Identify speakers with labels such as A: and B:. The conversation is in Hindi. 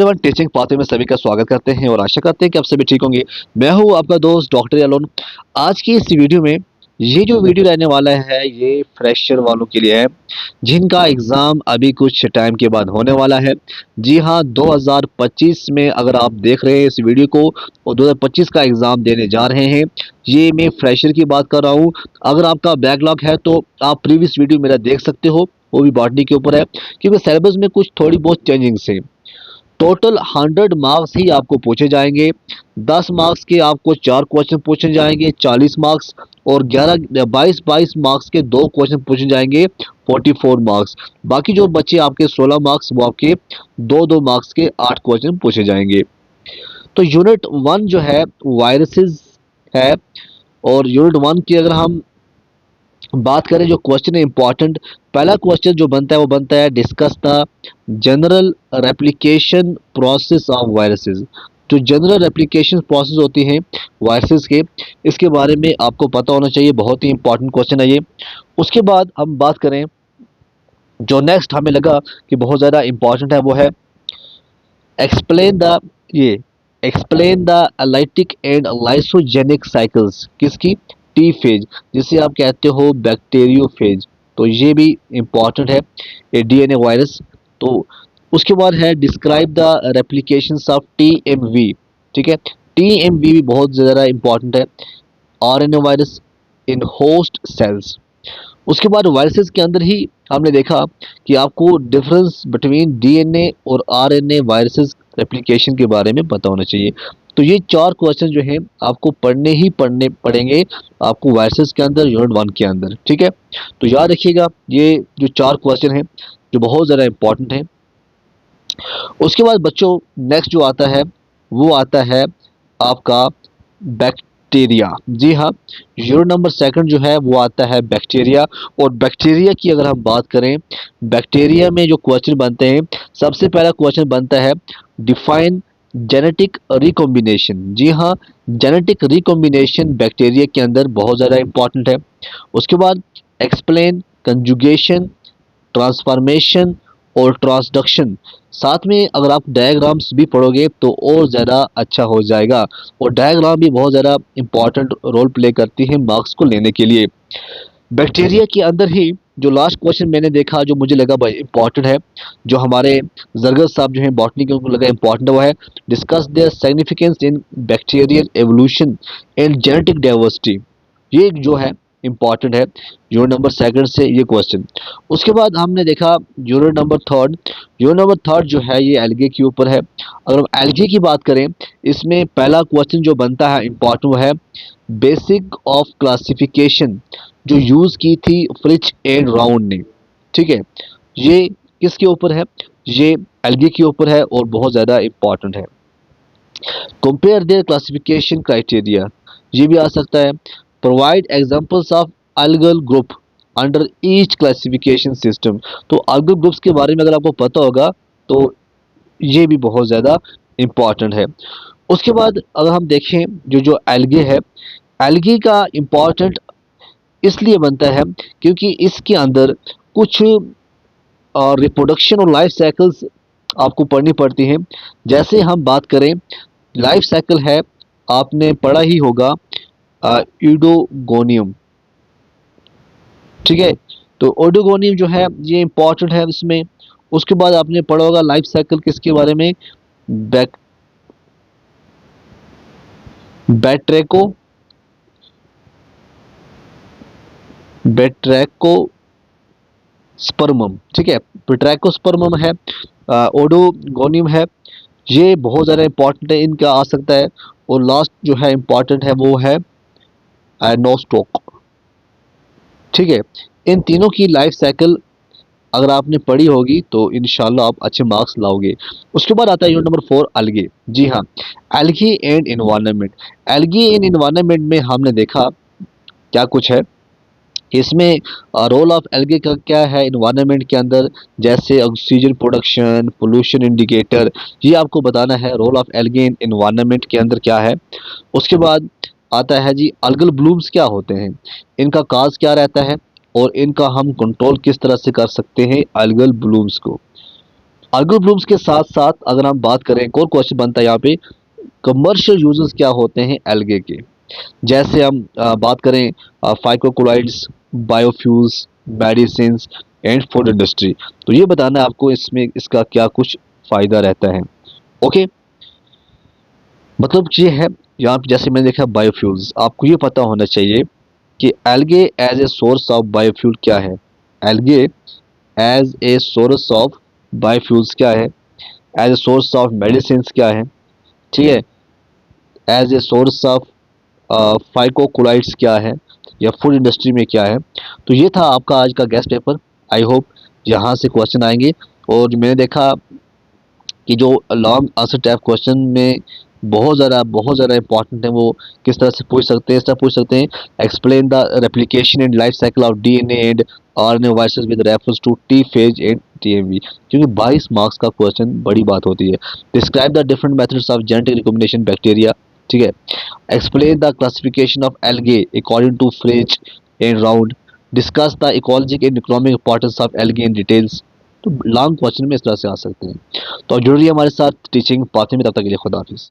A: वन टीचिंग पाथवे में सभी का स्वागत करते हैं और आशा करते हैं कि आप सभी ठीक होंगे। मैं हूं आपका दोस्त डॉक्टर यालोन। आज की इस वीडियो में ये जो वीडियो रहने वाला है ये फ्रेशर वालों के लिए है जिनका एग्जाम अभी कुछ टाइम के बाद होने वाला है। जी हां, 2025 में अगर आप देख रहे हैं इस वीडियो को और 2025 का एग्जाम देने जा रहे हैं, ये मैं फ्रेशर की बात कर रहा हूँ। अगर आपका बैकलॉग है तो आप प्रीवियस वीडियो मेरा देख सकते हो, वो भी बॉटनी के ऊपर है, क्योंकि सिलेबस में कुछ थोड़ी बहुत चेंजिंग्स है। टोटल 100 मार्क्स ही आपको पूछे जाएंगे। 10 मार्क्स के आपको 4 क्वेश्चन पूछे जाएंगे 40 मार्क्स, और 22 मार्क्स के 2 क्वेश्चन पूछे जाएंगे 44 मार्क्स। बाकी जो बच्चे आपके 16 मार्क्स वो आपके 2-2 मार्क्स के 8 क्वेश्चन पूछे जाएंगे। तो यूनिट 1 जो है वायरसेस है, और यूनिट 1 की अगर हम बात करें जो क्वेश्चन है इंपॉर्टेंट, पहला क्वेश्चन जो बनता है वो बनता है discuss the general replication process of viruses. जो जनरल रेप्लिकेशन प्रोसेस होती हैं वायरसेस के, इसके बारे में आपको पता होना चाहिए। बहुत ही इंपॉर्टेंट क्वेश्चन है ये। उसके बाद हम बात करें जो नेक्स्ट हमें लगा कि बहुत ज़्यादा इंपॉर्टेंट है, वो है एक्सप्लेन द ये explain the lytic and lysogenic cycles किसकी, टी फेज, जिसे आप कहते हो बैक्टीरियोफेज। तो ये भी इंपॉर्टेंट है, ये डीएनए वायरस। तो उसके बाद है डिस्क्राइब द रेप्लिकेशंस ऑफ टीएमवी। ठीक है, टीएमवी भी बहुत ज़्यादा इंपॉर्टेंट है, RNA virus in host cells. उसके बाद वायरसेस के अंदर ही हमने देखा कि आपको डिफरेंस बिटवीन डीएनए और आरएनए वायरसेस रेप्लिकेशन के बारे में पता होना चाहिए। तो ये 4 क्वेश्चन जो हैं आपको पढ़ने पड़ेंगे आपको वायरसेस के अंदर यूनिट 1 के अंदर। ठीक है, तो याद रखिएगा ये जो 4 क्वेश्चन हैं जो बहुत ज़्यादा इंपॉर्टेंट हैं। उसके बाद बच्चों नेक्स्ट जो आता है वो आता है आपका बैक्टीरिया। जी हाँ, यूनिट नंबर 2 जो है वो आता है बैक्टीरिया। और बैक्टीरिया की अगर हम बात करें, बैक्टीरिया में जो क्वेश्चन बनते हैं, सबसे पहला क्वेश्चन बनता है डिफाइन जेनेटिक रिकॉम्बिनेशन। जी हाँ, जेनेटिक रिकॉम्बिनेशन बैक्टीरिया के अंदर बहुत ज़्यादा इंपॉर्टेंट है। उसके बाद एक्सप्लेन कंजुगेशन, ट्रांसफॉर्मेशन और ट्रांसडक्शन। साथ में अगर आप डायग्राम्स भी पढ़ोगे तो और ज़्यादा अच्छा हो जाएगा, और डायग्राम भी बहुत ज़्यादा इंपॉर्टेंट रोल प्ले करती है मार्क्स को लेने के लिए। बैक्टीरिया के अंदर ही जो लास्ट क्वेश्चन मैंने देखा जो मुझे लगा भाई इंपॉर्टेंट है, जो हमारे जरगर साहब जो है बॉटनी के, उनको लगा इंपॉर्टेंट, वो है discuss their significance in bacterial evolution and genetic diversity. ये जो है इंपॉर्टेंट है यूनिट नंबर 2 से ये क्वेश्चन। उसके बाद हमने देखा यूनिट नंबर 3। यूनिट नंबर 3 जो है ये एल्गे के ऊपर है। अगर हम एल्गे की बात करें, इसमें पहला क्वेश्चन जो बनता है इंपॉर्टेंट वो है बेसिक ऑफ क्लासिफिकेशन, जो यूज की थी फ्रिच एंड राउंड ने। ठीक है, ये किसके ऊपर है, ये एल्गे के ऊपर है और बहुत ज़्यादा इंपॉर्टेंट है। कंपेयर देयर क्लासिफिकेशन क्राइटेरिया, ये भी आ सकता है। Provide examples of algal group under each classification system. तो अलगल ग्रुप्स के बारे में अगर आपको पता होगा तो ये भी बहुत ज़्यादा इंपॉर्टेंट है। उसके बाद अगर हम देखें जो जो एल्गे है, एल्गे का इंपॉर्टेंट इसलिए बनता है क्योंकि इसके अंदर कुछ रिप्रोडक्शन और लाइफ साइकिल्स आपको पढ़नी पड़ती हैं। जैसे हम बात करें लाइफ साइकिल है, आपने पढ़ा ही होगा यूडोगोनियम। ठीक है, तो ओडोगोनियम जो है ये इंपॉर्टेंट है इसमें। उसके बाद आपने पढ़ा होगा लाइफ साइकिल किसके बारे में, बैक बैट्रेको बैट्रैको स्पर्मम। ठीक है, पेट्रैकोस्पर्मम है, ओडोगोनियम है, ये बहुत ज़्यादा इंपॉर्टेंट है, इनका आ सकता है। और लास्ट जो है इंपॉर्टेंट है वो है नोस्टॉक। ठीक है, इन तीनों की लाइफ साइकिल अगर आपने पढ़ी होगी तो इंशाल्लाह आप अच्छे मार्क्स लाओगे। उसके बाद आता है यूनिट नंबर 4 अलगे। जी हाँ, algae and environment. Algae and environment में हमने देखा क्या कुछ है इसमें। रोल ऑफ एल्गे का क्या है इन्वायरमेंट के अंदर, जैसे ऑक्सीजन प्रोडक्शन, पोल्यूशन इंडिकेटर, ये आपको बताना है role of algae in environment के अंदर क्या है। उसके बाद आता है जी अल्गल ब्लूम्स क्या होते हैं, इनका काज क्या रहता है, और इनका हम कंट्रोल किस तरह से कर सकते हैं अल्गल ब्लूम्स को। ऑर्गेनोब्लूम्स के साथ साथ अगर हम बात करें, एक और क्वेश्चन बनता है यहाँ पे, कमर्शियल यूजेस क्या होते हैं एल्गे के। जैसे हम बात करें फाइकोकोलाइड्स, biofuels, medicine and food industry, तो ये बताना है आपको इसमें इसका क्या कुछ फायदा रहता है। ओके, मतलब ये है, यहाँ पे जैसे मैंने देखा बायोफ्यूल्स, आपको ये पता होना चाहिए कि algae as a source of biofuel क्या है। Algae as a source of biofuels क्या है, as a source of medicine क्या है, ठीक है, as a source of phycocolloids क्या है, या फूड इंडस्ट्री में क्या है। तो ये था आपका आज का गेस्ट पेपर। आई होप यहाँ से क्वेश्चन आएंगे। और मैंने देखा कि जो लॉन्ग आंसर टाइप क्वेश्चन में बहुत ज़्यादा इंपॉर्टेंट है, वो किस तरह से पूछ सकते हैं, इस तरह पूछ सकते हैं, explain the replication and life cycle of DNA and RNA viruses with reference to T phage and TMV. क्योंकि 22 मार्क्स का क्वेश्चन बड़ी बात होती है। Describe the different methods of genetic recombination bacteria, ठीक है, explain the classification of algae according to Fritsch and Round, discuss the ecologic and economic importance of algae in details. तो लॉन्ग क्वेश्चन में इस तरह से आ सकते हैं। तो जुड़ रही है हमारे साथ टीचिंग पाथ में, तब तक के लिए खुदा हाफिज़।